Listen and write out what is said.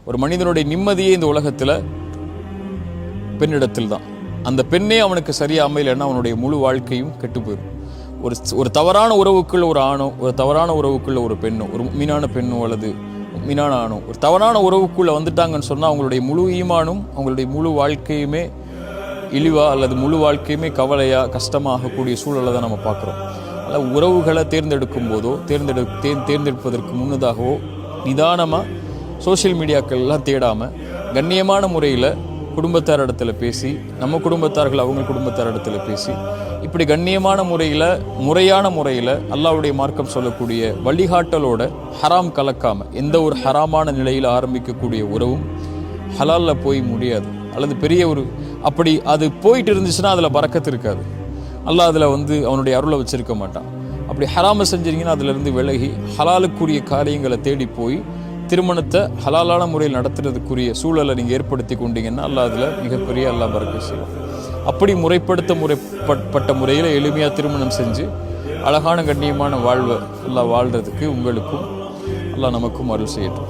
ஒரு மனிதனுடைய நிம்மதியே இந்த உலகத்தில் பெண்ணிடத்தில் தான். அந்த பெண்ணே அவனுக்கு சரியாக அமையலைன்னா அவனுடைய முழு வாழ்க்கையும் கெட்டு போயிடும். ஒரு தவறான உறவுக்குள்ள ஒரு ஆணோ, ஒரு தவறான உறவுக்குள்ள ஒரு பெண்ணோ, ஒரு மீனான பெண்ணோ அல்லது மீனான ஆணோ ஒரு தவறான உறவுக்குள்ளே வந்துட்டாங்கன்னு சொன்னால் அவங்களுடைய முழு ஈமானும் அவங்களுடைய முழு வாழ்க்கையுமே இழிவா அல்லது முழு வாழ்க்கையுமே கவலையாக கஷ்டமாகக்கூடிய சூழலை தான் நம்ம பார்க்குறோம். அதனால் உறவுகளை தேர்ந்தெடுக்கும் போதோ தேர்ந்தெடுப்பதற்கு முன்னதாகவோ நிதானமாக சோஷியல் மீடியாக்கள்லாம் தேடாமல் கண்ணியமான முறையில் குடும்பத்தார் இடத்துல பேசி, நம்ம குடும்பத்தார்கள் அவங்க குடும்பத்தார் இடத்துல பேசி, இப்படி கண்ணியமான முறையில் முறையான முறையில் அல்லாஹ்வுடைய மார்க்கம் சொல்லக்கூடிய வழிகாட்டலோட ஹராம் கலக்காமல் எந்த ஒரு ஹராமான நிலையில் ஆரம்பிக்கக்கூடிய உறவும் ஹலாலில் போய் முடியாது. அல்லது பெரிய ஒரு அப்படி அது போயிட்டு இருந்துச்சுன்னா அதில் பரக்கத்து இருக்காது. அல்லாஹ் அதில் அவனுடைய அருளை வச்சிருக்க மாட்டான். அப்படி ஹராமை செஞ்சீங்கன்னா அதிலிருந்து விலகி ஹலாலுக்குரிய காரியங்களை தேடி போய் திருமணத்தை ஹலாலான முறையில் நடத்துறதுக்குரிய சூழலை நீங்கள் ஏற்படுத்தி கொண்டீங்கன்னா அல்லாஹ் அதில் மிகப்பெரிய அல்லாஹ் பரக்க செய்யும். அப்படி முறைப்பட்ட முறையில் எளிமையாக திருமணம் செஞ்சு அழகான கண்ணியமான வாழ்வை அல்லாஹ் வாழ்கிறதுக்கு உங்களுக்கும் அல்லாஹ் நமக்கும் அருள் செய்யட்டும்.